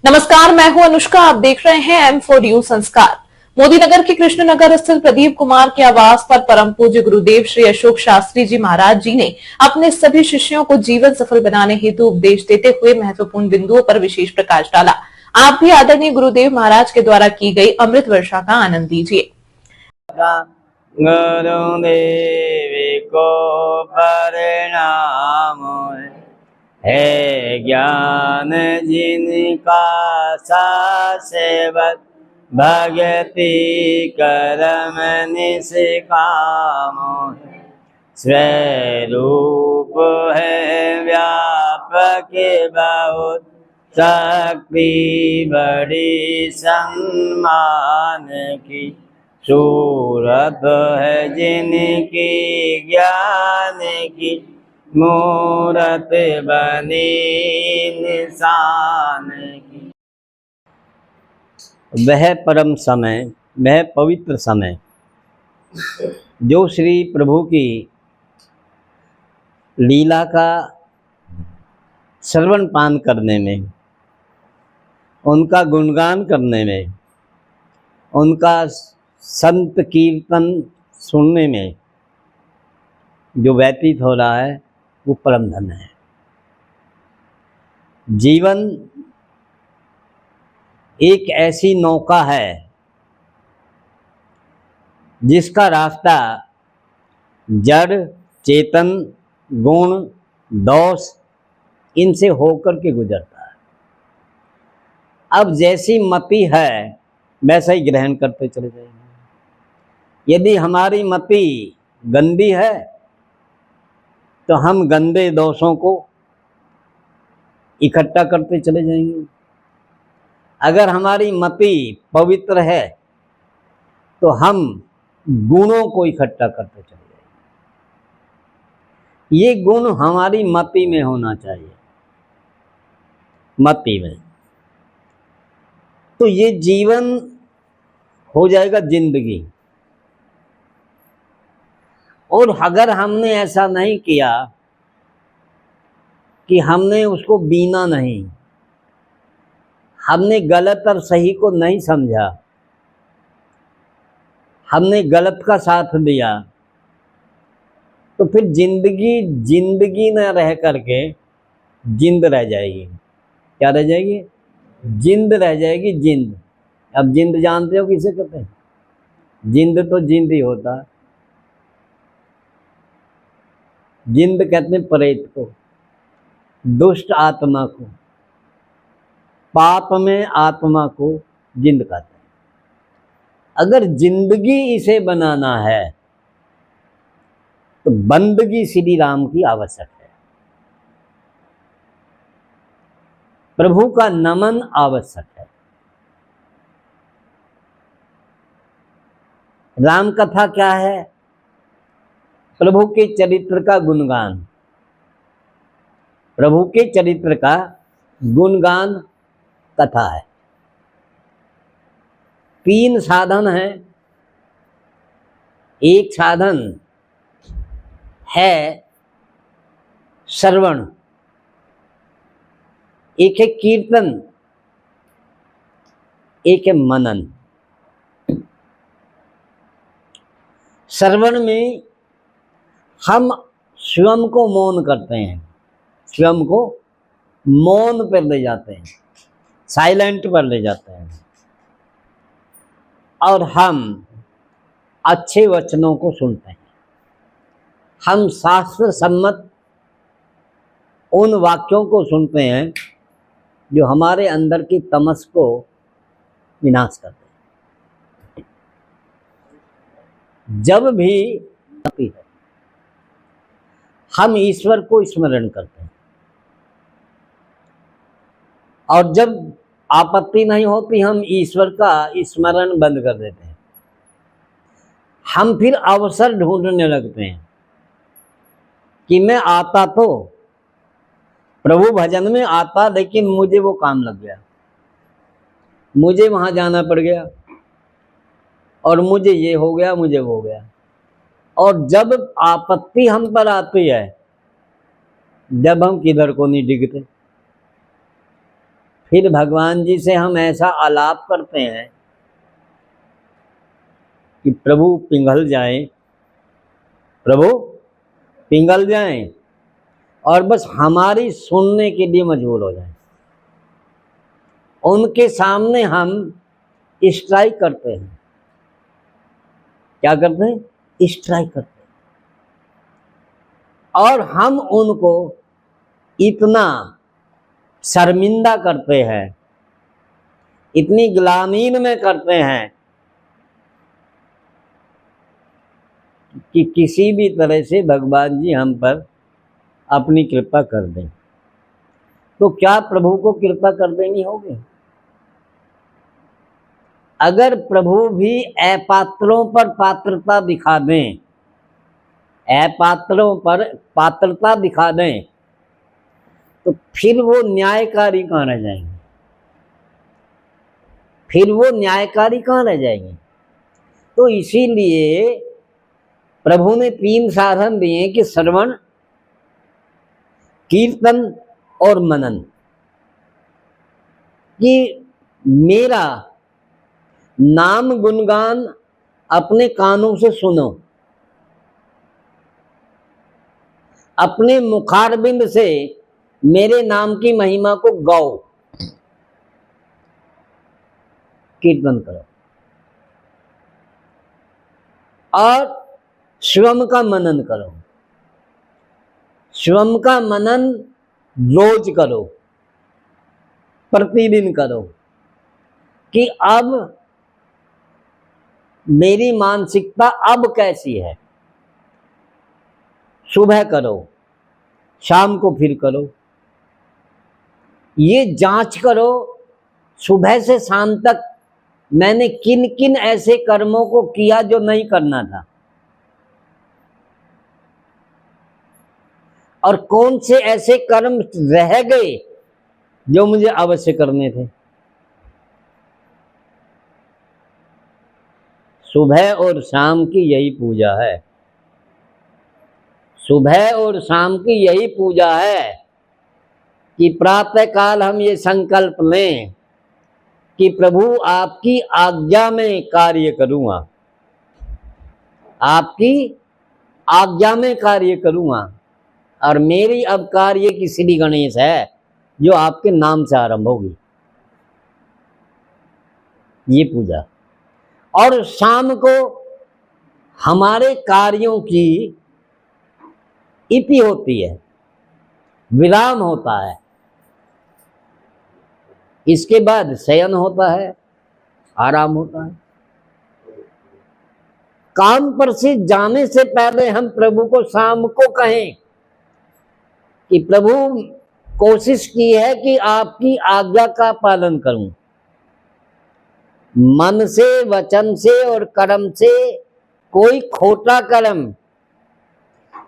नमस्कार, मैं हूं अनुष्का। आप देख रहे हैं M4U संस्कार। मोदी नगर के कृष्णनगर स्थित प्रदीप कुमार के आवास पर परम पूज्य गुरुदेव श्री अशोक शास्त्री जी महाराज जी ने अपने सभी शिष्यों को जीवन सफल बनाने हेतु उपदेश देते हुए महत्वपूर्ण बिंदुओं पर विशेष प्रकाश डाला। आप भी आदरणीय गुरुदेव महाराज के द्वारा की गई अमृत वर्षा का आनंद लीजिए। गुरुदेव को परिणाम है ज्ञान जिनका सेवक भगति करम निष्काम स्वरूप है व्यापक बहुत शक्ति बड़ी सम्मान की सूरत है जिनकी ज्ञान की मूरत बनी निशान की। वह परम समय, वह पवित्र समय जो श्री प्रभु की लीला का श्रवण पान करने में, उनका गुणगान करने में, उनका संत कीर्तन सुनने में जो व्यतीत हो रहा है वो परम धन है। जीवन एक ऐसी नौका है जिसका रास्ता जड़, चेतन, गुण, दोष इनसे होकर के गुजरता है। अब जैसी मति है वैसा ही ग्रहण करते चले जाएंगे। यदि हमारी मति गंदी है तो हम गंदे दोषों को इकट्ठा करते चले जाएंगे। अगर हमारी मति पवित्र है तो हम गुणों को इकट्ठा करते चले जाएंगे। ये गुण हमारी मति में होना चाहिए, मति में, तो ये जीवन हो जाएगा जिंदगी। और अगर हमने ऐसा नहीं किया कि हमने उसको बीना नहीं, हमने गलत और सही को नहीं समझा, हमने गलत का साथ दिया, तो फिर जिंदगी जिंदगी न रह करके जिंद रह जाएगी। क्या रह जाएगी? जिंद रह जाएगी, जिंद। अब जिंद जानते हो किसे कहते हैं? जिंद तो जिंद ही होता है। जिंद कहते हैं प्रेत को, दुष्ट आत्मा को, पाप में आत्मा को जिंद कहते हैं। अगर जिंदगी इसे बनाना है तो बंदगी श्री राम की आवश्यक है, प्रभु का नमन आवश्यक है। राम कथा क्या है? प्रभु के चरित्र का गुणगान, प्रभु के चरित्र का गुणगान कथा है। 3 साधन हैं। एक साधन है श्रवण, एक है कीर्तन, एक है मनन। श्रवण में हम स्वयं को मौन करते हैं, स्वयं को मौन पर ले जाते हैं, साइलेंट पर ले जाते हैं, और हम अच्छे वचनों को सुनते हैं। हम शास्त्र सम्मत उन वाक्यों को सुनते हैं जो हमारे अंदर की तमस को विनाश करते हैं। जब भी आती है हम ईश्वर को स्मरण करते हैं, और जब आपत्ति नहीं होती हम ईश्वर का स्मरण बंद कर देते हैं। हम फिर अवसर ढूंढने लगते हैं कि मैं आता तो प्रभु भजन में आता, लेकिन मुझे वो काम लग गया, मुझे वहां जाना पड़ गया, और मुझे ये हो गया, मुझे वो हो गया। और जब आपत्ति हम पर आती है, जब हम किधर को नहीं डिगते, फिर भगवान जी से हम ऐसा आलाप करते हैं कि प्रभु पिघल जाएं, प्रभु पिघल जाएं और बस हमारी सुनने के लिए मजबूर हो जाएं। उनके सामने हम स्ट्राइक करते हैं। क्या करते हैं? स्ट्राइक करते हैं। और हम उनको इतना शर्मिंदा करते हैं, इतनी ग्लामीन में करते हैं कि किसी भी तरह से भगवान जी हम पर अपनी कृपा कर दें। तो क्या प्रभु को कृपा कर देनी होगी? अगर प्रभु भी अपात्रों पर पात्रता दिखा दें, अपात्रों पर पात्रता दिखा दें, तो फिर वो न्यायकारी कहाँ रह जाएंगे? फिर वो न्यायकारी कहाँ रह जाएंगे? तो इसीलिए प्रभु ने 3 साधन दिए कि श्रवण, कीर्तन और मनन, कि मेरा नाम गुणगान अपने कानों से सुनो, अपने मुखारबिंद से मेरे नाम की महिमा को गाओ, कीर्तन करो और शिवम का मनन करो। शिवम का मनन रोज करो, प्रतिदिन करो कि अब मेरी मानसिकता अब कैसी है। सुबह करो, शाम को फिर करो। ये जांच करो सुबह से शाम तक मैंने किन किन ऐसे कर्मों को किया जो नहीं करना था, और कौन से ऐसे कर्म रह गए जो मुझे अवश्य करने थे। सुबह और शाम की यही पूजा है। सुबह और शाम की यही पूजा है कि प्रातः काल हम ये संकल्प लें कि प्रभु आपकी आज्ञा में कार्य करूंगा, आपकी आज्ञा में कार्य करूंगा, और मेरी अब कार्य की श्री गणेश है जो आपके नाम से आरंभ होगी, ये पूजा। और शाम को हमारे कार्यों की इति होती है, विराम होता है, इसके बाद शयन होता है, आराम होता है। काम पर से जाने से पहले हम प्रभु को शाम को कहें कि प्रभु कोशिश की है कि आपकी आज्ञा का पालन करूं, मन से, वचन से और कर्म से कोई खोटा कर्म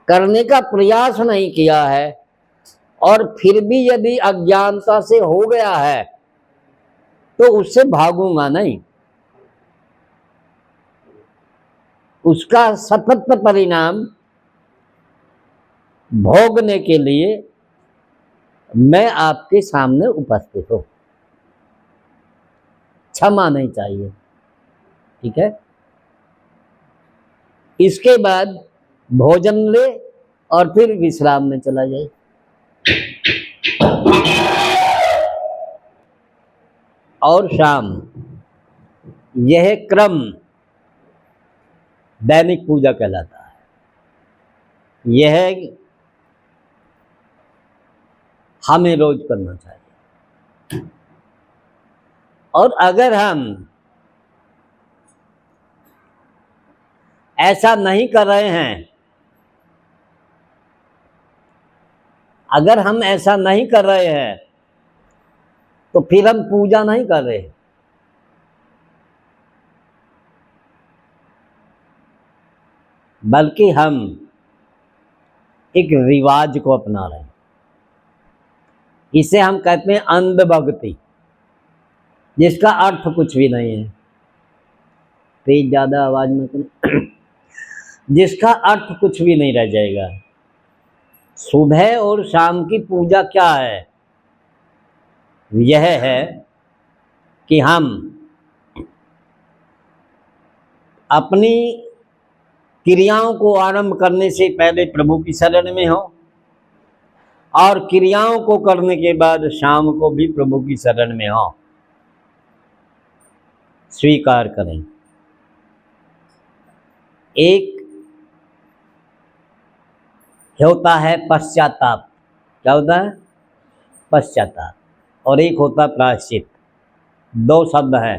करने का प्रयास नहीं किया है, और फिर भी यदि अज्ञानता से हो गया है तो उससे भागूंगा नहीं। उसका सतत परिणाम भोगने के लिए मैं आपके सामने उपस्थित हूं। क्षमा नहीं चाहिए, ठीक है। इसके बाद भोजन ले और फिर विश्राम में चला जाए। और शाम, यह क्रम दैनिक पूजा कहलाता है। यह हमें रोज करना चाहिए। और अगर हम ऐसा नहीं कर रहे हैं, अगर हम ऐसा नहीं कर रहे हैं तो फिर हम पूजा नहीं कर रहे, बल्कि हम एक रिवाज को अपना रहे हैं। इसे हम कहते हैं अंधभक्ति, जिसका अर्थ कुछ भी नहीं है। तेज ज्यादा आवाज में करें, जिसका अर्थ कुछ भी नहीं रह जाएगा। सुबह और शाम की पूजा क्या है? यह है कि हम अपनी क्रियाओं को आरंभ करने से पहले प्रभु की शरण में हो, और क्रियाओं को करने के बाद शाम को भी प्रभु की शरण में हो। स्वीकार करें। एक होता है पश्चाताप। क्या होता है? पश्चाताप। और एक होता प्रायश्चित। दो शब्द है,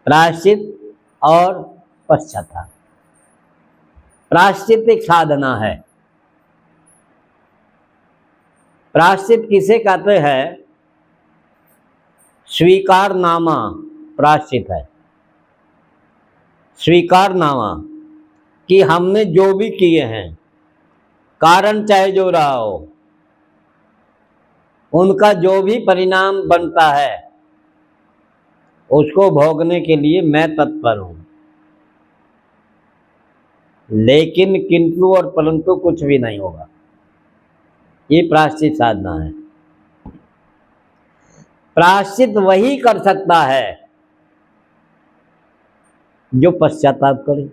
प्रायश्चित और पश्चाताप। प्रायश्चित एक साधना है। प्रायश्चित किसे कहते हैं? स्वीकारनामा प्रायश्चित है। स्वीकारनामा कि हमने जो भी किए हैं, कारण चाहे जो रहा हो, उनका जो भी परिणाम बनता है उसको भोगने के लिए मैं तत्पर हूं। लेकिन किंतु और परंतु कुछ भी नहीं होगा। ये प्रायश्चित साधना है। प्रायश्चित वही कर सकता है जो पश्चाताप करे,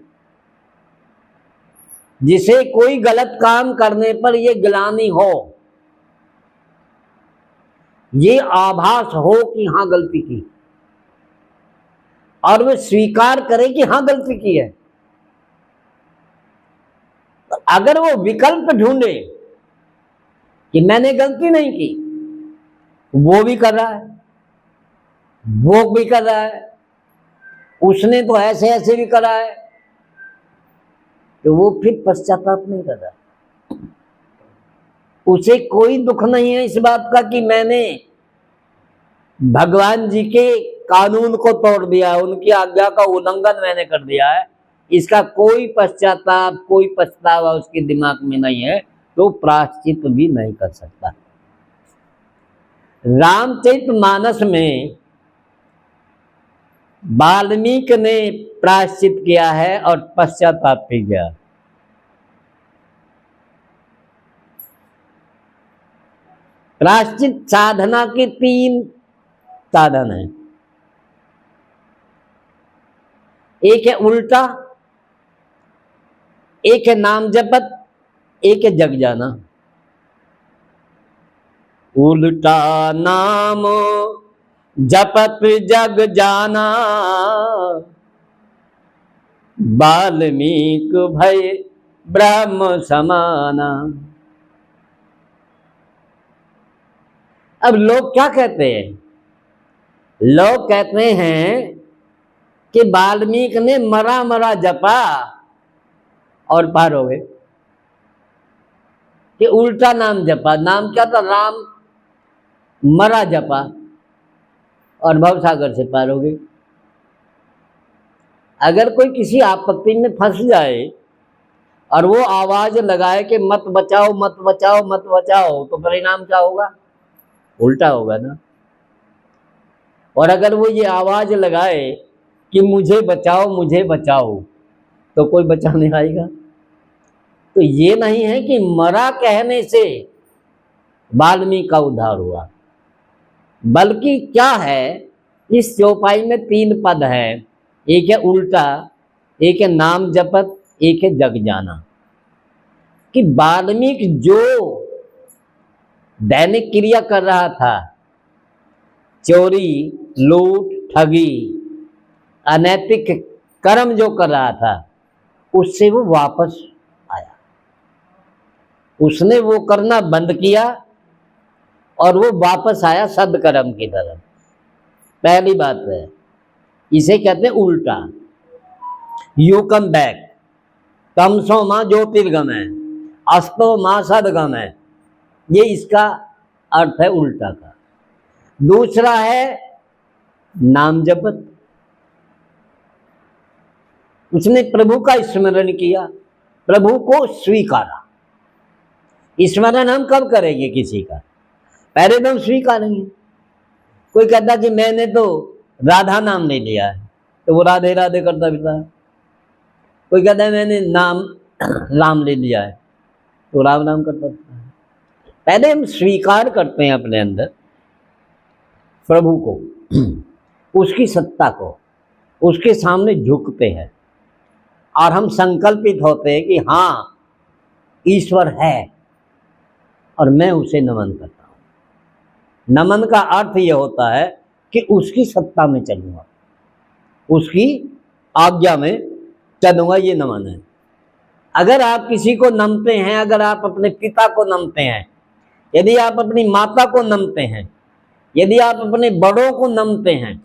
जिसे कोई गलत काम करने पर ये ग्लानि हो, ये आभास हो कि हां गलती की, और वो स्वीकार करे कि हां गलती की है। अगर वो विकल्प ढूंढे कि मैंने गलती नहीं की, वो भी कर रहा है, वो भी कर रहा है, उसने तो ऐसे ऐसे भी करा है, तो वो फिर पश्चाताप नहीं कर रहा। उसे कोई दुख नहीं है इस बात का कि मैंने भगवान जी के कानून को तोड़ दिया, उनकी आज्ञा का उल्लंघन मैंने कर दिया है। इसका कोई पश्चाताप, कोई पछतावा उसके दिमाग में नहीं है, तो प्रायश्चित भी नहीं कर सकता। रामचरितमानस में वाल्मीकि ने प्रायश्चित किया है और पश्चाताप भी किया। प्रायश्चित साधना के 3 साधन हैं। एक है उल्टा, एक है नाम जपत, एक है जग जाना। उल्टा नाम जपत जग जाना, वाल्मीकि भय ब्रह्म समाना। अब लोग क्या कहते हैं? लोग कहते हैं कि वाल्मीकि ने मरा मरा जपा और पार हो गए, कि उल्टा नाम जपा। नाम क्या था? राम। मरा जपा और भवसागर से पार हो गए। अगर कोई किसी आपत्ति में फंस जाए और वो आवाज लगाए कि मत बचाओ मत बचाओ मत बचाओ, तो परिणाम क्या होगा? उल्टा होगा ना। और अगर वो ये आवाज लगाए कि मुझे बचाओ, तो कोई बचाने आएगा? तो ये नहीं है कि मरा कहने से वाल्मीकि का उद्धार हुआ, बल्कि क्या है, इस चौपाई में 3 पद है। एक है उल्टा, एक है नाम जपत, एक है जग जाना। कि वाल्मीकि जो दैनिक क्रिया कर रहा था, चोरी, लूट, ठगी, अनैतिक कर्म जो कर रहा था, उससे वो वापस आया। उसने वो करना बंद किया और वो वापस आया सदकर्म की तरफ। पहली बात है, इसे कहते हैं उल्टा। You come back. तमसो मां ज्योतिर्गमय, अस्तो मां सदगमय। ये इसका अर्थ है उल्टा का। दूसरा है नाम जपत। उसने प्रभु का स्मरण किया, प्रभु को स्वीकारा। स्मरण हम कब करेंगे किसी का? पहले तो हम स्वीकारेंगे। कोई कहता कि मैंने तो राधा नाम नहीं लिया है, तो वो राधे राधे करता फिरता है। कोई कहता है मैंने नाम राम ले लिया है, तो राम नाम करता फिरता है। पहले हम स्वीकार करते हैं अपने अंदर प्रभु को, उसकी सत्ता को, उसके सामने झुकते हैं और हम संकल्पित होते हैं कि हाँ ईश्वर है और मैं उसे नमन करता हूँ। नमन का अर्थ यह होता है कि उसकी सत्ता में चलूँगा, उसकी आज्ञा में चलूँगा, ये नमन है। अगर आप किसी को नमते हैं, अगर आप अपने पिता को नमते हैं, यदि आप अपनी माता को नमते हैं, यदि आप अपने बड़ों को नमते हैं,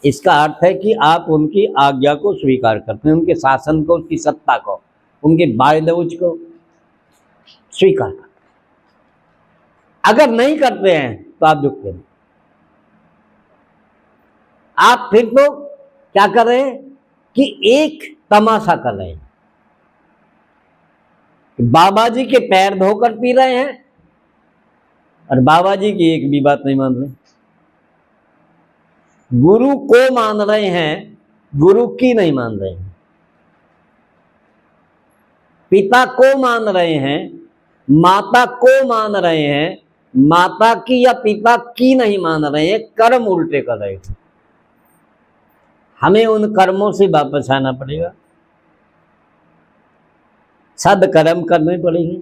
इसका अर्थ है कि आप उनकी आज्ञा को स्वीकार करते हैं, उनके शासन को, उसकी सत्ता को, उनके बायदौज को स्वीकार करते हैं। अगर नहीं करते हैं तो आप दुखते हैं। आप फिर तो क्या कर रहे हैं कि एक तमाशा कर रहे हैं। बाबा जी के पैर धोकर पी रहे हैं और बाबा जी की एक भी बात नहीं मान रहे। गुरु को मान रहे हैं, गुरु की नहीं मान रहे हैं। पिता को मान रहे हैं, माता को मान रहे हैं, माता की या पिता की नहीं मान रहे हैं, कर्म उल्टे कर रहे हैं। हमें उन कर्मों से वापस आना पड़ेगा, सदकर्म करने पड़ेंगे,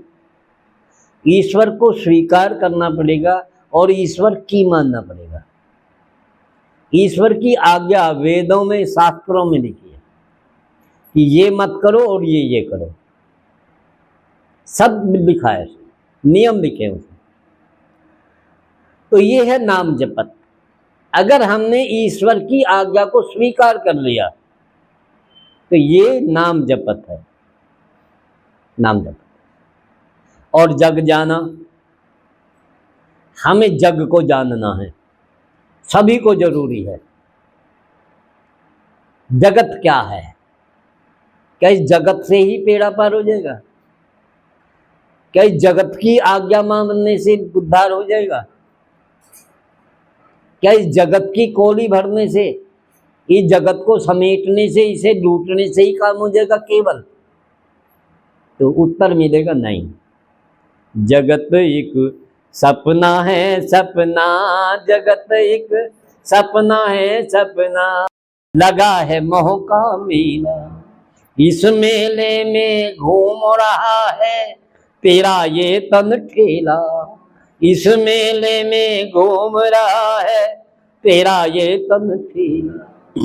ईश्वर को स्वीकार करना पड़ेगा और ईश्वर की मानना पड़ेगा। ईश्वर की आज्ञा वेदों में, शास्त्रों में लिखी है कि ये मत करो और ये करो, सब लिखा है, नियम लिखे हैं उसमें। तो ये है नाम जपत। अगर हमने ईश्वर की आज्ञा को स्वीकार कर लिया तो ये नाम जपत है, नाम जपत। और जग जाना, हमें जग को जानना है, सभी को जरूरी है। जगत क्या है? क्या इस जगत से ही पेड़ा पार हो जाएगा? क्या इस जगत की आज्ञा मानने से उद्धार हो जाएगा? क्या इस जगत की कोली भरने से, इस जगत को समेटने से, इसे लूटने से ही काम हो जाएगा केवल? तो उत्तर मिलेगा नहीं। जगत एक सपना है, सपना, जगत एक सपना है, सपना, लगा है मोह का मेला, इस मेले में घूम रहा है तेरा ये तन ठेला, इस मेले में घूम रहा है तेरा ये तन ठेला।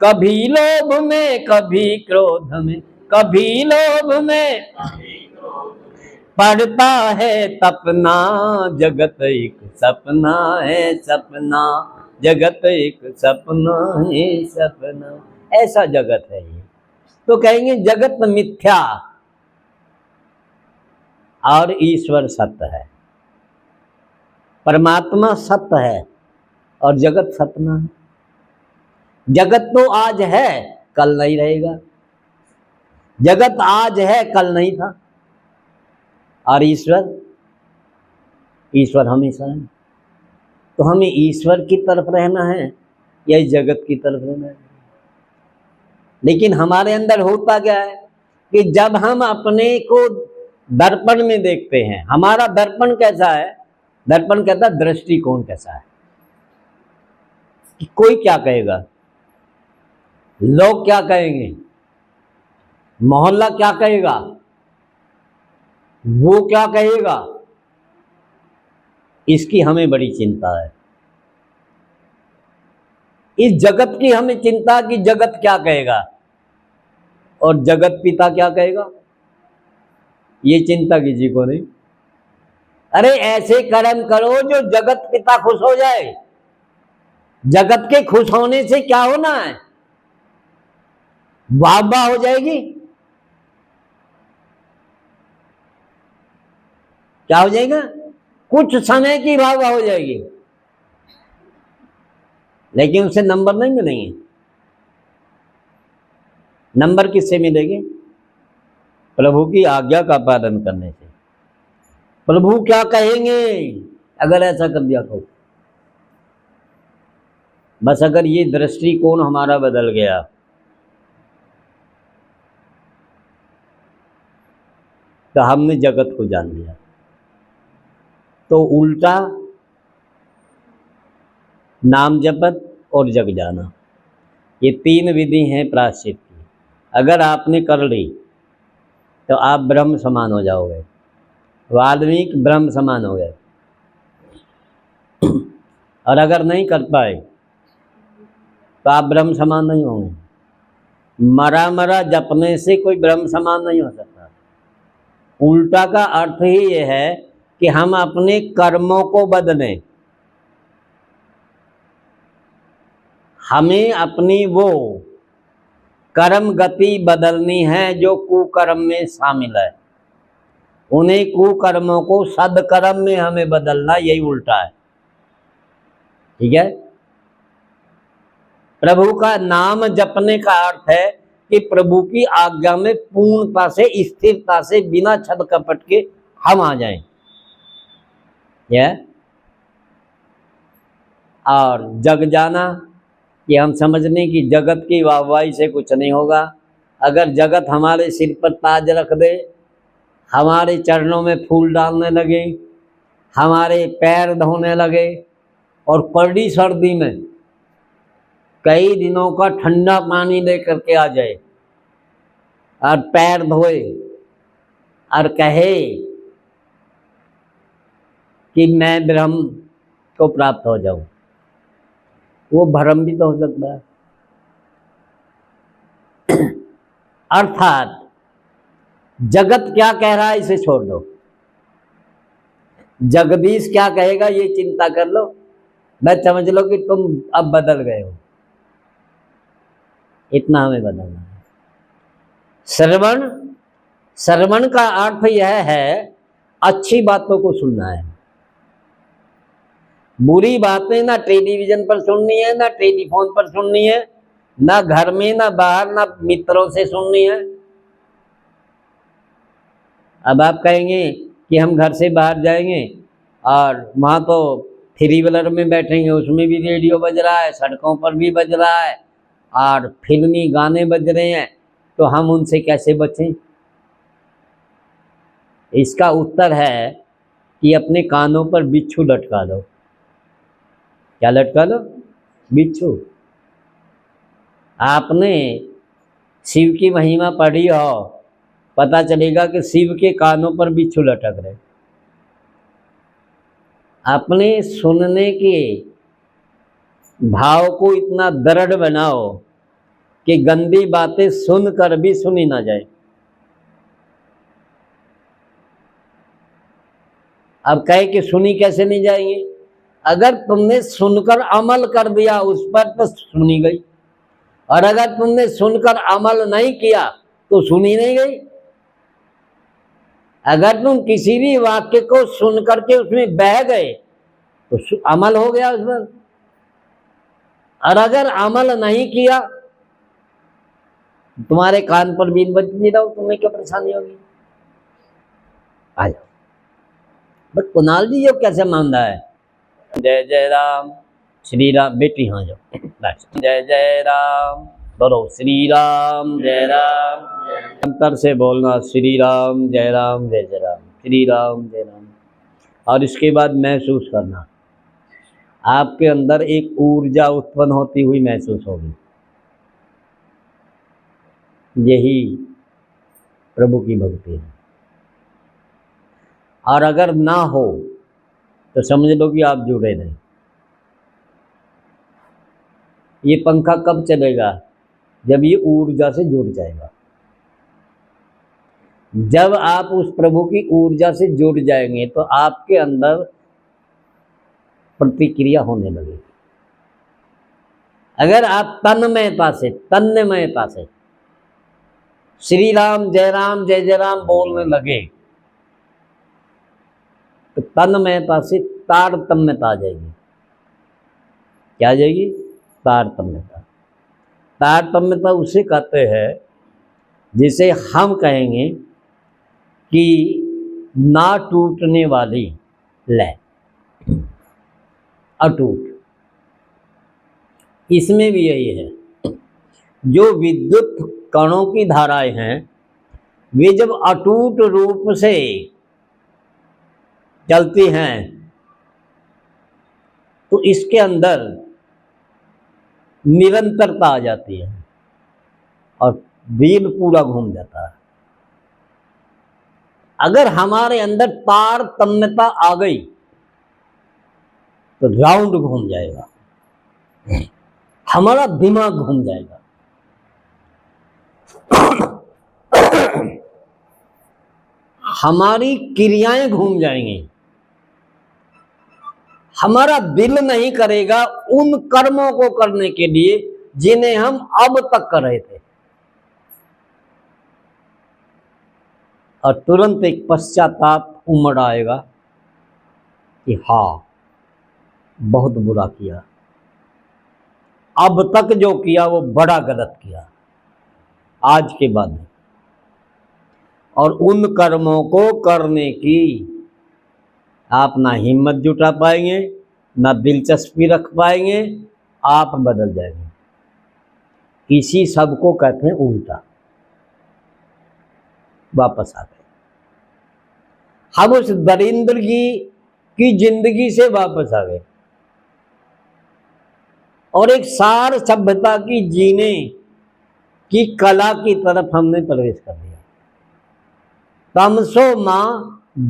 कभी लोभ में, कभी क्रोध में, कभी लोभ में पड़ता है तपना, जगत एक सपना है, सपना, जगत एक सपना है, सपना। ऐसा जगत है ये। तो कहेंगे जगत मिथ्या और ईश्वर सत्य है, परमात्मा सत्य है और जगत सपना है। जगत तो आज है, कल नहीं रहेगा। जगत आज है, कल नहीं था। और ईश्वर, ईश्वर हमेशा है। तो हमें ईश्वर की तरफ रहना है या इस जगत की तरफ रहना है? लेकिन हमारे अंदर होता क्या है कि जब हम अपने को दर्पण में देखते हैं, हमारा दर्पण कैसा है? दर्पण कहता है दृष्टिकोण कैसा है, कि कोई क्या कहेगा, लोग क्या कहेंगे, मोहल्ला क्या कहेगा, वो क्या कहेगा, इसकी हमें बड़ी चिंता है। इस जगत की हमें चिंता कि जगत क्या कहेगा और जगत पिता क्या कहेगा, ये चिंता किसी को नहीं। अरे ऐसे कर्म करो जो जगत पिता खुश हो जाए। जगत के खुश होने से क्या होना है? वाह हो जाएगी। क्या हो जाएगा? कुछ समय की वाह हो जाएगी, लेकिन उसे नंबर नहीं मिलेंगे। नंबर किससे मिलेंगे? प्रभु की आज्ञा का पालन करने से। प्रभु क्या कहेंगे अगर ऐसा कर दिया तो? बस अगर ये दृष्टिकोण हमारा बदल गया तो हमने जगत को जान लिया। तो उल्टा नाम जपत और जग जाना, ये 3 विधि हैं प्रायश्चित की। अगर आपने कर ली तो आप ब्रह्म समान हो जाओगे, वाल्मीकि ब्रह्म समान हो गए। और अगर नहीं कर पाए तो आप ब्रह्म समान नहीं होंगे। मरा मरा जपने से कोई ब्रह्म समान नहीं हो सकता। उल्टा का अर्थ ही ये है कि हम अपने कर्मों को बदलें, हमें अपनी वो कर्म गति बदलनी है जो कुकर्म में शामिल है, उन्हें कुकर्मों को सदकर्म में हमें बदलना, यही उल्टा है। ठीक है। प्रभु का नाम जपने का अर्थ है कि प्रभु की आज्ञा में पूर्णता से, स्थिरता से, बिना छल कपट के हम आ जाएं। यह और जग जाना, कि हम समझने की जगत की वाहवाही से कुछ नहीं होगा। अगर जगत हमारे सिर पर ताज रख दे, हमारे चरणों में फूल डालने लगे, हमारे पैर धोने लगे और कड़ी सर्दी में कई दिनों का ठंडा पानी लेकर के आ जाए और पैर धोए और कहे कि मैं ब्रह्म को प्राप्त हो जाऊं, वो भ्रम भी तो हो सकता है। अर्थात जगत क्या कह रहा है इसे छोड़ दो, जगदीश क्या कहेगा ये चिंता कर लो, मैं समझ लो कि तुम अब बदल गए हो। इतना हमें बदलना है। श्रवण, श्रवण का अर्थ यह है अच्छी बातों को सुनना है। बुरी बातें ना टेलीविजन पर सुननी है, ना टेलीफोन पर सुननी है, ना घर में, ना बाहर, ना मित्रों से सुननी है। अब आप कहेंगे कि हम घर से बाहर जाएंगे और वहाँ तो 3 व्हीलर में बैठेंगे, उसमें भी रेडियो बज रहा है, सड़कों पर भी बज रहा है और फिल्मी गाने बज रहे हैं, तो हम उनसे कैसे बचें? इसका उत्तर है कि अपने कानों पर बिच्छू लटका दो। क्या लटका लो? बिच्छू। आपने शिव की महिमा पढ़ी हो, पता चलेगा कि शिव के कानों पर बिच्छू लटक रहे। अपने सुनने के भाव को इतना दृढ़ बनाओ कि गंदी बातें सुनकर भी सुनी ना जाए। अब कहे कि सुनी कैसे नहीं जाएंगी? अगर तुमने सुनकर अमल कर दिया उस पर तो सुनी गई, और अगर तुमने सुनकर अमल नहीं किया तो सुनी नहीं गई। अगर तुम किसी भी वाक्य को सुन करके उसमें बह गए तो अमल हो गया उस पर, और अगर अमल नहीं किया तुम्हारे कान पर बीन बजती रहो, तुम्हें क्या परेशानी होगी? आ जाओ। बट कुणाल जी ये कैसे मान रहा है? जय जय राम श्री राम। बेटी हाँ जाओ, जय जय राम बोलो, श्री राम जय राम। अंतर से बोलना श्री राम जय राम, जय जय राम, श्री राम जय राम। और इसके बाद महसूस करना, आपके अंदर एक ऊर्जा उत्पन्न होती हुई महसूस होगी। यही प्रभु की भक्ति है। और अगर ना हो तो समझ लो कि आप जुड़े नहीं। ये पंखा कब चलेगा? जब ये ऊर्जा से जुड़ जाएगा। जब आप उस प्रभु की ऊर्जा से जुड़ जाएंगे तो आपके अंदर प्रतिक्रिया होने लगेगी। अगर आप तन्मयता से श्री राम जय जय राम बोलने लगे तो तन्मयता से तारतम्यता आ जाएगी। क्या आ जाएगी? तारतम्यता। तारतम्यता उसे कहते हैं जिसे हम कहेंगे कि ना टूटने वाली लय, अटूट। इसमें भी यही है, जो विद्युत कणों की धाराएं हैं वे जब अटूट रूप से चलती हैं तो इसके अंदर निरंतरता आ जाती है और व्हील पूरा घूम जाता है। अगर हमारे अंदर तारतम्यता आ गई तो राउंड घूम जाएगा, हमारा दिमाग घूम जाएगा। हमारी क्रियाएं घूम जाएंगी, हमारा दिल नहीं करेगा उन कर्मों को करने के लिए जिन्हें हम अब तक कर रहे थे, और तुरंत एक पश्चाताप उमड़ आएगा कि हाँ, बहुत बुरा किया, अब तक जो किया वो बड़ा गलत किया, आज के बाद नहीं। और उन कर्मों को करने की आप ना हिम्मत जुटा पाएंगे, ना दिलचस्पी रख पाएंगे, आप बदल जाएंगे। इसी सब को कहते हैं उल्टा। वापस आ गए हम उस दरिंदर की जिंदगी से वापस आ गए और एक सार सभ्यता की जीने की कला की तरफ हमने प्रवेश कर दिया। तमसो मां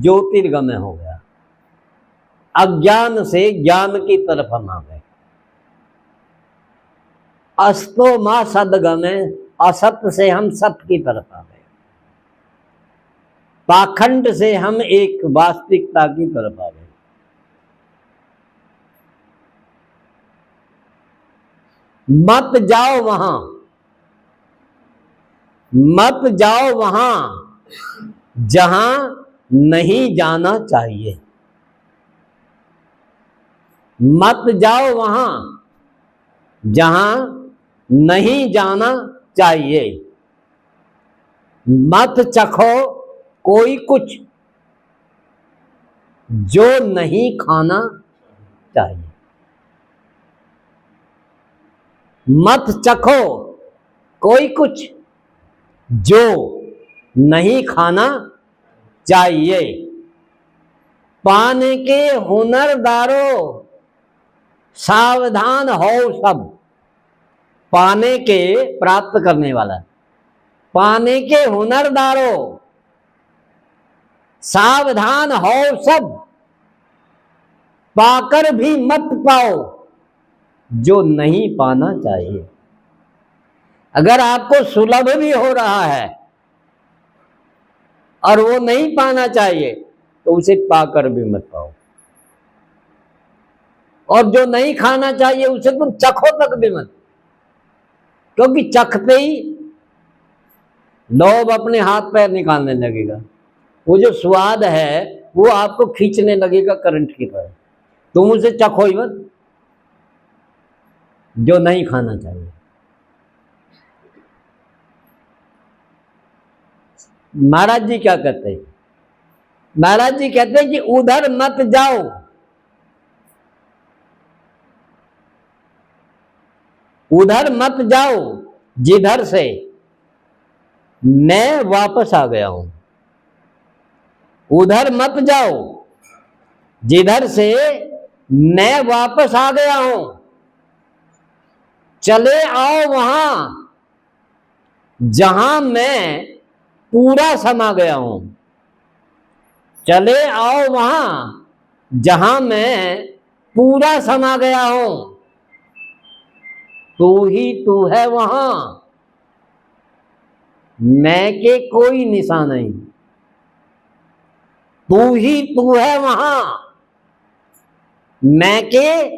ज्योतिर्गमय हो गया, अज्ञान से ज्ञान की तरफ हम आ गए। अस्तो मां सदगमय, असत्य से हम सत्य की तरफ आ गए। पाखंड से हम एक वास्तविकता की तरफ आ गए। मत जाओ वहां, मत जाओ वहां जहां नहीं जाना चाहिए। मत जाओ वहां जहां नहीं जाना चाहिए। मत चखो कोई कुछ जो नहीं खाना चाहिए। मत चखो कोई कुछ जो नहीं खाना चाहिए। पाने के हुनरदारों सावधान हो सब। पाने के, प्राप्त करने वाला, पाने के हुनरदारों सावधान हो सब। पाकर भी मत पाओ जो नहीं पाना चाहिए। अगर आपको सुलभ भी हो रहा है और वो नहीं पाना चाहिए तो उसे पाकर भी मत पाओ, और जो नहीं खाना चाहिए उसे तुम चखो तक भी मत, क्योंकि चखते ही लोभ अपने हाथ पैर निकालने लगेगा। वो जो स्वाद है वो आपको खींचने लगेगा करंट की तरह। तुम उसे चखो ही मत जो नहीं खाना चाहिए। महाराज जी क्या कहते हैं? महाराज जी कहते हैं कि उधर मत जाओ, उधर मत जाओ जिधर से मैं वापस आ गया हूं। उधर मत जाओ जिधर से मैं वापस आ गया हूं। चले आओ वहां जहां मैं पूरा समा गया हूं। चले आओ वहां जहां मैं पूरा समा गया हूं। तू ही तू है वहां, मैं के कोई निशान नहीं। तू ही तू है वहां, मैं के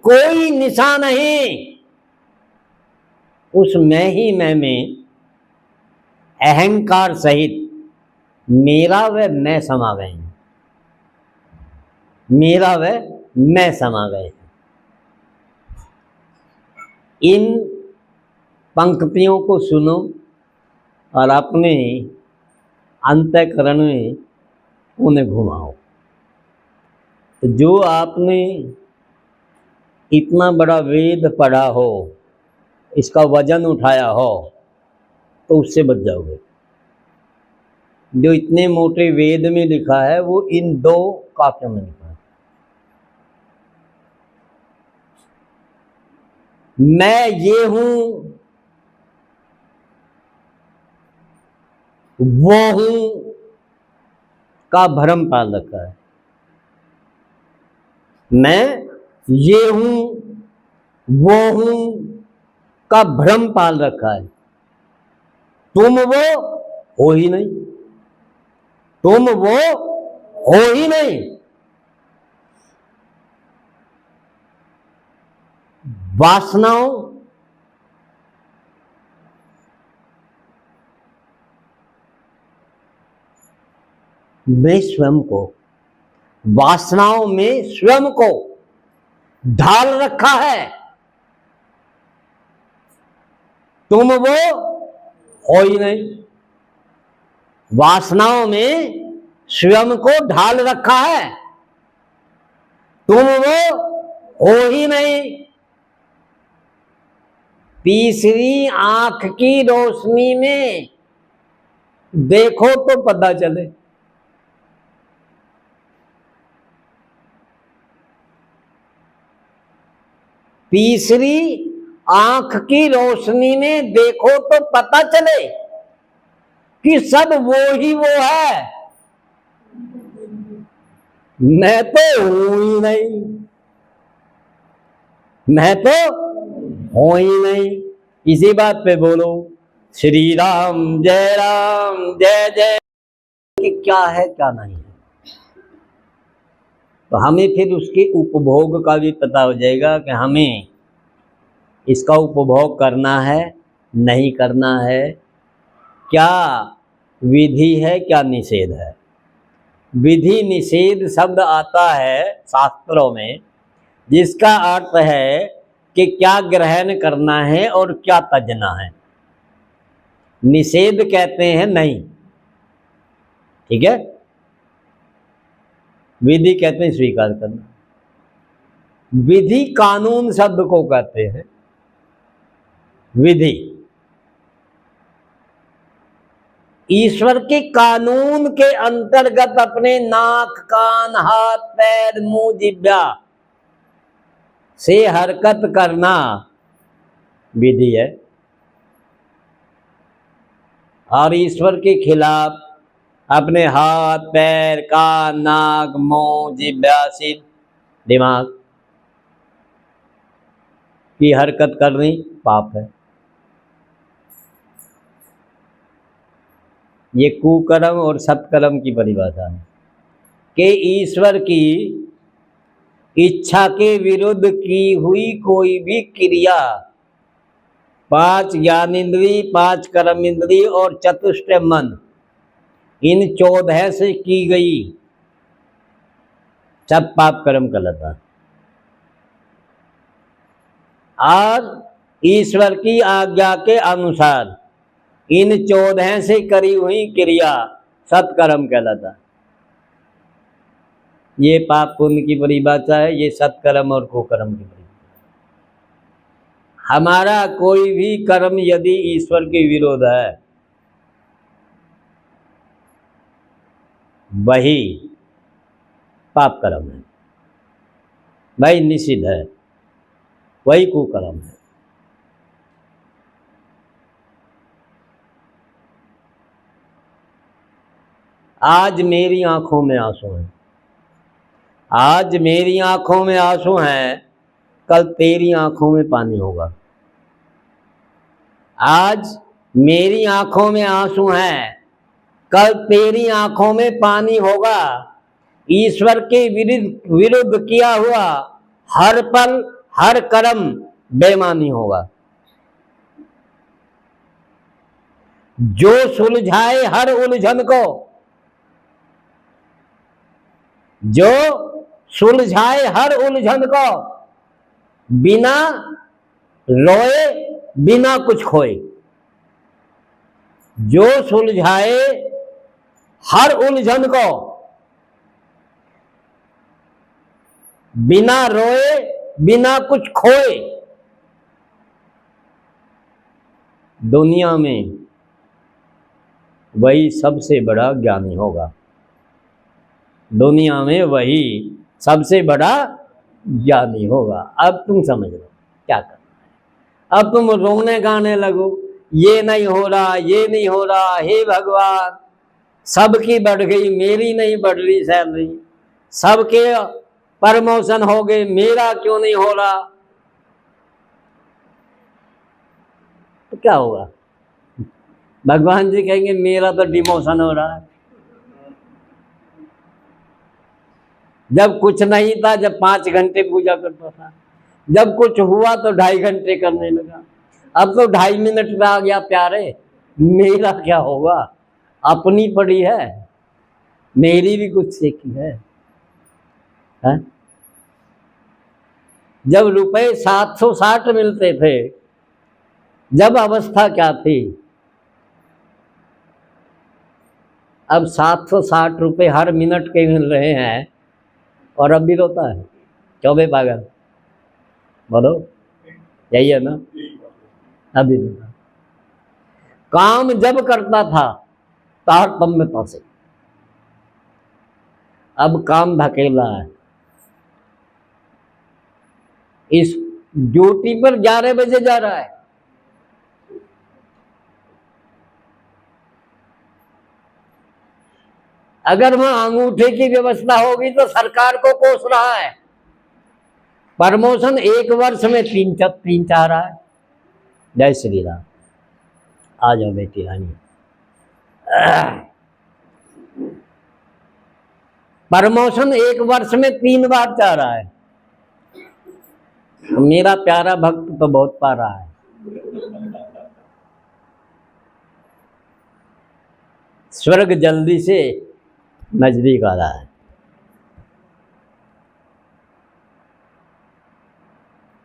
कोई निशान नहीं। उस मैं ही में अहंकार सहित मेरा व मैं समा गए हैं। मेरा व मैं समा गए हैं। इन पंक्तियों को सुनो और अपने अंतःकरण में उन्हें घुमाओ। तो जो आपने इतना बड़ा वेद पढ़ा हो, इसका वजन उठाया हो, तो उससे बच जाओगे। जो इतने मोटे वेद में लिखा है वो इन 2 काव्यों में लिखा है। मैं ये हूं, वो हूं का भ्रम पाल रखा है। मैं ये हूं, वो हूं का भ्रम पाल रखा है। तुम वो हो ही नहीं, तुम वो हो ही नहीं। वासनाओं में स्वयं को, वासनाओं में स्वयं को ढाल रखा है। तुम वो हो ही नहीं, वासनाओं में स्वयं को ढाल रखा है। तुम वो हो ही नहीं। तीसरी आंख की रोशनी में देखो तो पता चले। तीसरी आंख की रोशनी में देखो तो पता चले कि सब वो ही वो है, मैं तो हूं ही नहीं, मैं तो हूं ही नहीं। इसी बात पे बोलो श्री राम जय जय, कि क्या है क्या नहीं है। तो हमें फिर उसके उपभोग का भी पता हो जाएगा कि हमें इसका उपभोग करना है नहीं करना है, क्या विधि है क्या निषेध है। विधि निषेध शब्द आता है शास्त्रों में, जिसका अर्थ है कि क्या ग्रहण करना है और क्या तजना है। निषेध कहते हैं नहीं, ठीक है। विधि कहते हैं स्वीकार करना। विधि कानून शब्द को कहते हैं विधि। ईश्वर के कानून के अंतर्गत अपने नाक कान हाथ पैर मुंह जिह्वा से हरकत करना विधि है, और ईश्वर के खिलाफ अपने हाथ पैर कान नाक मुंह जिह्वा सिर दिमाग की हरकत करनी पाप है। ये कुकर्म और सत्कर्म की परिभाषा है कि ईश्वर की इच्छा के विरुद्ध की हुई कोई भी क्रिया, 5 ज्ञानेंद्रिय 5 कर्म इंद्रिय और चतुष्ट मन, इन 14 से की गई सब पाप कर्म कहलाता। और ईश्वर की आज्ञा के अनुसार इन 14 से करी हुई क्रिया सत्कर्म कहलाता। ये पाप पुण्य की परिभाषा है, ये सत्कर्म और कुकर्म की परिभाषा। हमारा कोई भी कर्म यदि ईश्वर के विरोध है, वही पाप कर्म है, वही निषिद्ध है, वही कुकर्म है। आज मेरी आंखों में आंसू हैं, आज मेरी आंखों में आंसू हैं, कल तेरी आंखों में पानी होगा। आज मेरी आंखों में आंसू हैं, कल तेरी आंखों में पानी होगा। ईश्वर के विरुद्ध किया हुआ हर पल हर कर्म बेईमानी होगा। जो सुलझाए हर उलझन को, जो सुलझाए हर उलझन को, बिना रोए बिना कुछ खोए। जो सुलझाए हर उलझन को, बिना रोए बिना कुछ खोए। दुनिया में वही सबसे बड़ा ज्ञानी होगा, दुनिया में वही सबसे बड़ा ज्ञानी होगा। अब तुम समझ लो क्या करना है। अब तुम रोने गाने लगो, ये नहीं हो रहा, ये नहीं हो रहा, हे भगवान सबकी बढ़ गई, मेरी नहीं बढ़ रही सैलरी, सबके प्रमोशन हो गए, मेरा क्यों नहीं हो रहा। तो क्या होगा? भगवान जी कहेंगे मेरा तो डिमोशन हो रहा है। जब कुछ नहीं था, जब 5 घंटे पूजा करता था, जब कुछ हुआ तो 2.5 घंटे करने लगा, अब तो 2.5 मिनट में आ गया प्यारे, मेरा क्या होगा? अपनी पड़ी है, मेरी भी कुछ सीखी है? जब रुपए 760 मिलते थे, जब अवस्था क्या थी? अब 760 रुपए हर मिनट के मिल रहे हैं और अब भी रोता है। चौबे पागल, बोलो यही है ना? अभी रोता। काम जब करता था तारतम्यता से, अब काम धकेला है। इस ड्यूटी पर 11 बजे जा रहा है, अगर वहां अंगूठे की व्यवस्था होगी तो सरकार को कोस रहा है। प्रमोशन 1 वर्ष में 3 चाह रहा है। जय श्री राम। आ जाओ बेटी रानी। प्रमोशन 1 वर्ष में 3 बार चाह रहा है। मेरा प्यारा भक्त तो बहुत पा रहा है। स्वर्ग जल्दी से नजदीक आ रहा है।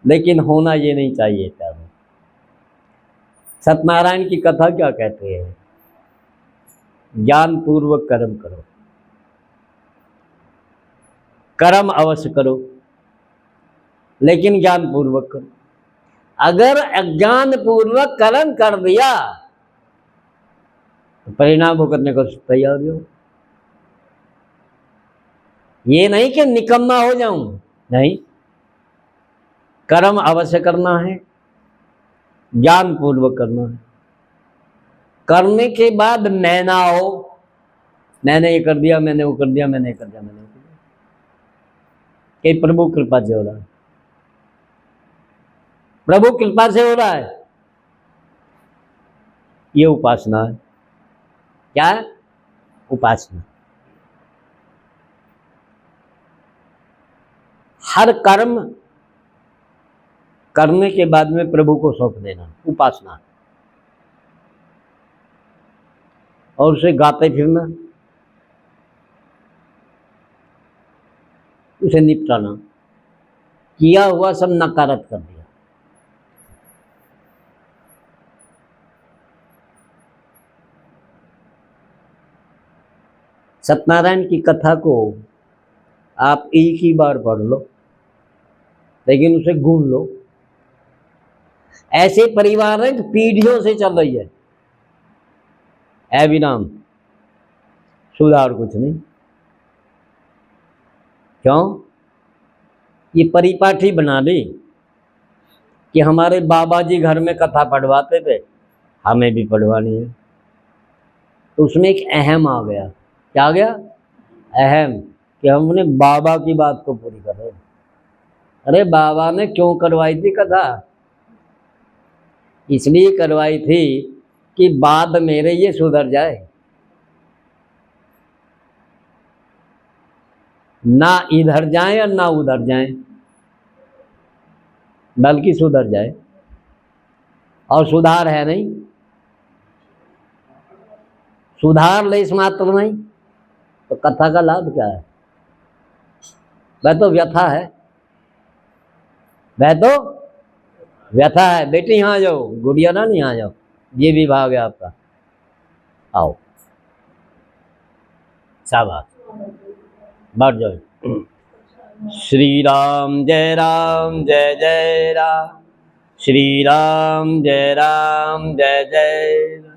लेकिन होना ये नहीं चाहिए था। सत्यनारायण की कथा क्या कहते हैं? ज्ञान पूर्वक कर्म करो, कर्म अवश्य करो, लेकिन ज्ञान पूर्वक करो। अगर अज्ञान पूर्वक कर्म कर दिया तो परिणाम भुगतने को तैयार हो। ये नहीं कि निकम्मा हो जाऊं, नहीं, कर्म अवश्य करना है, ज्ञान पूर्वक करना है। करने के बाद मैं ना हो, मैंने ये कर दिया, मैंने वो कर दिया, मैंने ये कर दिया, मैंने वो कर दिया। कि प्रभु कृपा से हो रहा है, प्रभु कृपा से हो रहा है। ये उपासना है। क्या है? उपासना। हर कर्म करने के बाद में प्रभु को सौंप देना, उपासना। और उसे गाते फिरना, उसे निपटाना। किया हुआ सब नकारत कर दिया। सत्यनारायण की कथा को आप एक ही बार पढ़ लो, लेकिन उसे गूंज लो। ऐसे परिवारिक पीढ़ियों से चल रही है विराम, सुधार कुछ नहीं। क्यों? ये परिपाठी बना दी कि हमारे बाबा जी घर में कथा पढ़वाते थे, हमें भी पढ़वानी है। तो उसमें एक अहम आ गया। क्या आ गया? अहम, कि हम अपने बाबा की बात को पूरी कर रहे हैं। अरे बाबा ने क्यों करवाई थी कथा? इसलिए करवाई थी कि बाद मेरे ये सुधर जाए, ना इधर जाए और ना उधर जाए, बल्कि सुधर जाए। और सुधार है नहीं, सुधार लेस मात्र नहीं, तो कथा का लाभ क्या है? वह तो व्यथा है, वह तो व्यथा है। बेटी यहाँ आ जाओ, गुड़िया ना, नहीं आ जाओ, ये विभाग है आपका, आओ, शाबाश, बढ़ जाओ। श्री राम जय राम जय जय राम, श्री राम जय राम जय जय राम,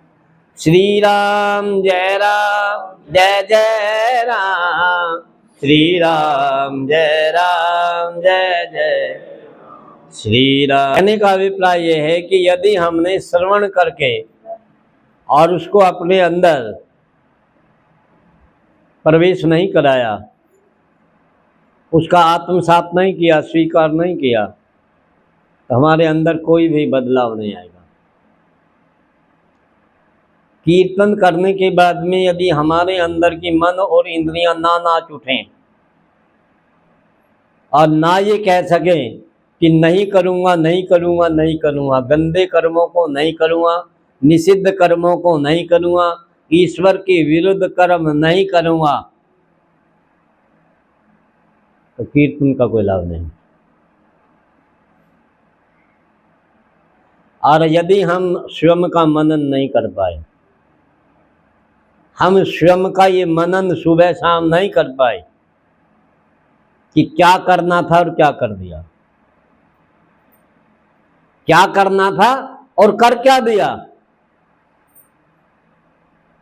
श्री राम जय राम जय जय राम, श्री राम जय राम जय जय, श्री राम। कहने का अभिप्राय यह है कि यदि हमने श्रवण करके और उसको अपने अंदर प्रवेश नहीं कराया, उसका आत्मसात नहीं किया, स्वीकार नहीं किया, तो हमारे अंदर कोई भी बदलाव नहीं आएगा। कीर्तन करने के बाद में यदि हमारे अंदर की मन और इंद्रियां ना नाच उठें और ना ये कह सकें कि नहीं करूँगा, नहीं करूँगा, नहीं करूँगा, गंदे कर्मों को नहीं करूँगा, निषिद्ध कर्मों को नहीं करूँगा, ईश्वर के विरुद्ध कर्म नहीं करूँगा, तो कीर्तन का कोई लाभ नहीं। और यदि हम स्वयं का मनन नहीं कर पाए, हम स्वयं का ये मनन सुबह शाम नहीं कर पाए कि क्या करना था और क्या कर दिया, क्या करना था और कर क्या दिया,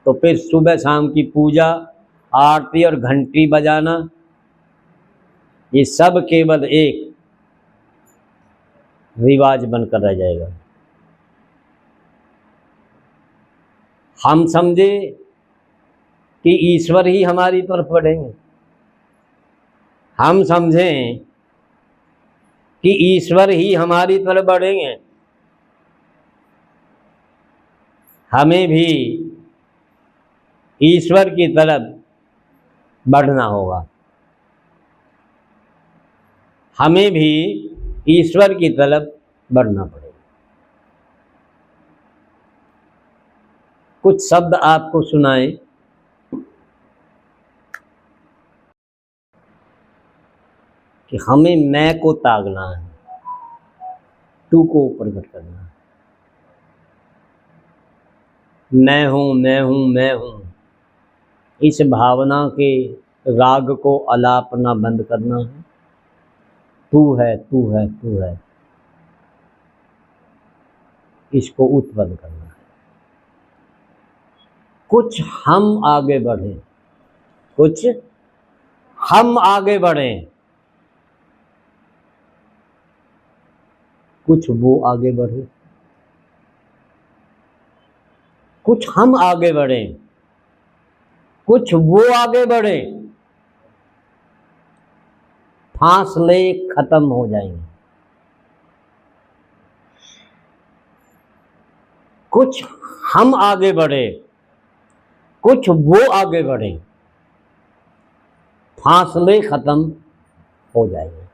तो फिर सुबह शाम की पूजा, आरती और घंटी बजाना, ये सब केवल एक रिवाज बनकर रह जाएगा। हम समझे कि ईश्वर ही हमारी तरफ बढ़ेंगे, हम समझें कि ईश्वर ही हमारी तरफ बढ़ेंगे, हमें भी ईश्वर की तरफ बढ़ना होगा, हमें भी ईश्वर की तरफ बढ़ना पड़ेगा। कुछ शब्द आपको सुनाए। कि हमें मैं को त्यागना है, तू को प्रकट करना है। मैं हूं, मैं हूं, मैं हूं, इस भावना के राग को अलापना बंद करना है। तू है, तू है, तू है, इसको उत्पन्न करना है। कुछ हम आगे बढ़े, कुछ हम आगे बढ़े, कुछ वो आगे बढ़े, कुछ हम आगे बढ़े, कुछ वो आगे बढ़े, फासले खत्म हो जाएंगे। कुछ हम आगे बढ़े, कुछ वो आगे बढ़े, फासले खत्म हो जाएंगे।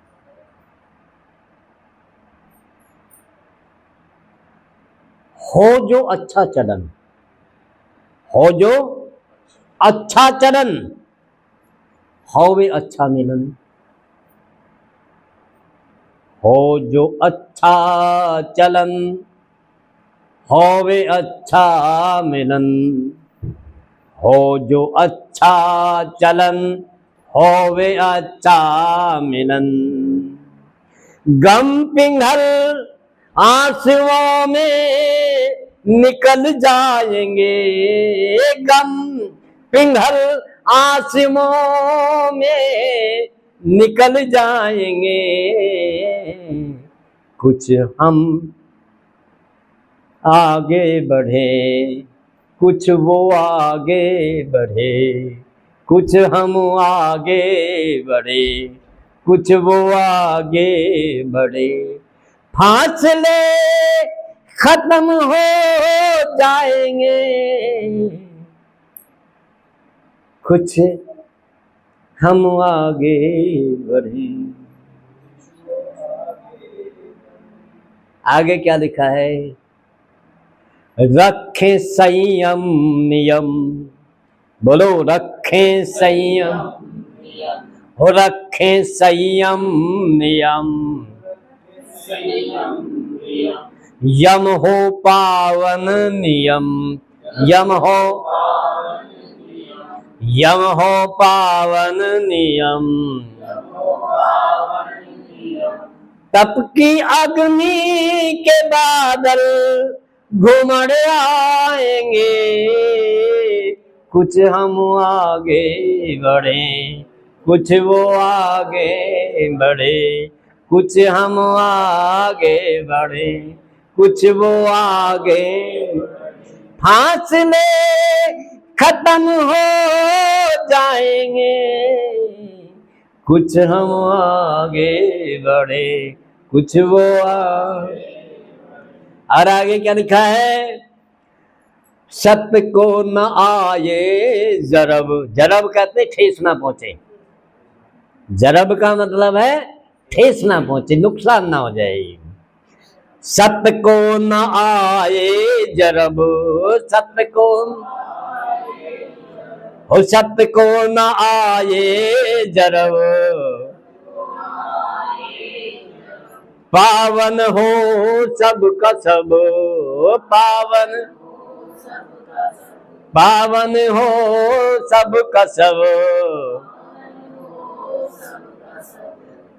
हो जो अच्छा चलन, हो जो अच्छा चलन, होवे अच्छा मिलन। हो जो अच्छा चलन, होवे अच्छा मिलन। हो जो अच्छा चलन, होवे अच्छा मिलन। गम पिघल आंसुओं में निकल जाएंगे, गम पिघल आंसुओं में निकल जाएंगे। कुछ हम आगे बढ़े, कुछ वो आगे बढ़े, कुछ हम आगे बढ़े, कुछ वो आगे बढ़े, फासले खत्म हो जाएंगे। कुछ हम आगे बढ़े। आगे क्या लिखा है? रखे संयम नियम, बोलो रखे संयम, हो रखे संयम नियम। यम हो पावन नियम, यम हो, यम हो पावन नियम। तप की अग्नि के बादल घुमड़ आएंगे। कुछ हम आगे बढ़े, कुछ वो आगे बढ़े, कुछ हम आगे बढ़े, कुछ वो आगे। फासले खत्म हो जाएंगे, कुछ हम आगे बढ़े, कुछ वो आगे। और आगे क्या लिखा है? सत्य को न आए जरब। जरब कहते ठेस ना पहुंचे। जरब का मतलब है ठेस ना पहुंचे, नुकसान ना हो जाए। सत्य को न आए जरब, सत्य को, हो सत्य को न आए जरब, पावन हो सबका सब, पावन, पावन हो सबका सब।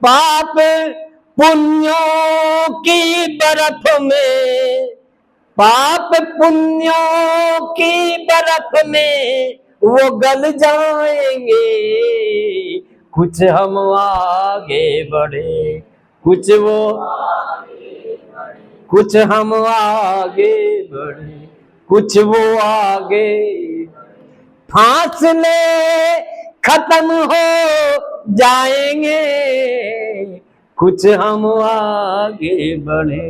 पाप पुण्यों की बर्फ में, पाप पुण्यों की बर्फ में वो गल जाएंगे, कुछ हम आगे बढ़े, कुछ वो, कुछ हम आगे बढ़े, कुछ वो आगे। फासले खत्म हो जाएंगे, कुछ हम आगे बढ़े।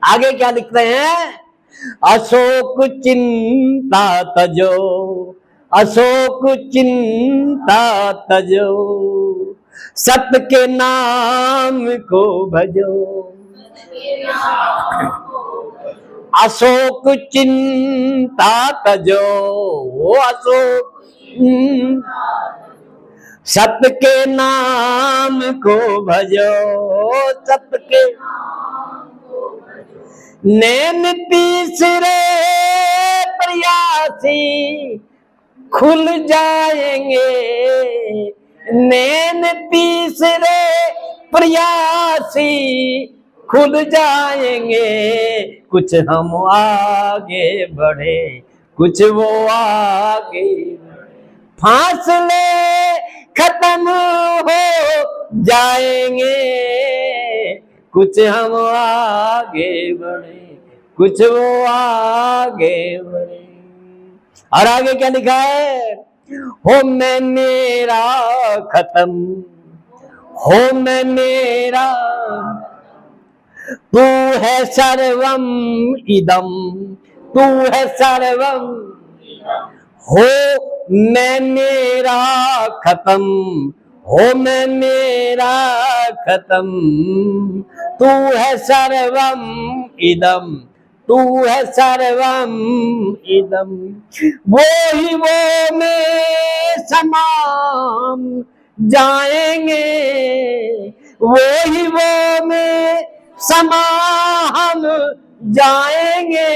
आगे क्या लिखते हैं? अशोक चिंता तजो, अशोक चिंता तजो, सत्य के नाम को भजो। अशोक चिंता तजो, अशोक, सत्य के नाम को भजो, सत्य के। नैन तीसरे प्रयासी खुल जाएंगे, नैन तीसरे प्रयासी खुल जाएंगे, कुछ हम आगे बढ़े, कुछ वो आगे। फासले खत्म हो जाएंगे, कुछ हम आगे बढ़े, कुछ वो आगे बढ़े। और आगे क्या लिखा है? हो मैं मेरा खत्म, हो मैं मेरा, तू है सर्वम इदम, तू है सर्वम। हो मैं मेरा खत्म, हो मैं मेरा खत्म, तू है सर्वम इदम, तू है सर्वम इदम। वो ही वो में समाम जाएंगे, वो ही वो में समा हम जाएंगे,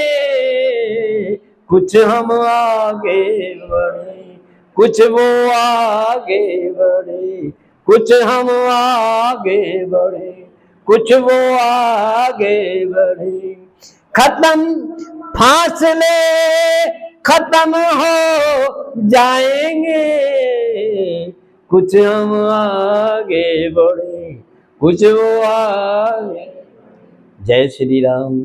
कुछ हम आगे बढ़े, कुछ वो आगे बढ़े, कुछ हम आगे बढ़े, कुछ वो आगे बढ़े। खत्म फासले खत्म हो जाएंगे, कुछ हम आगे बढ़े, कुछ वो आगे। जय श्री राम।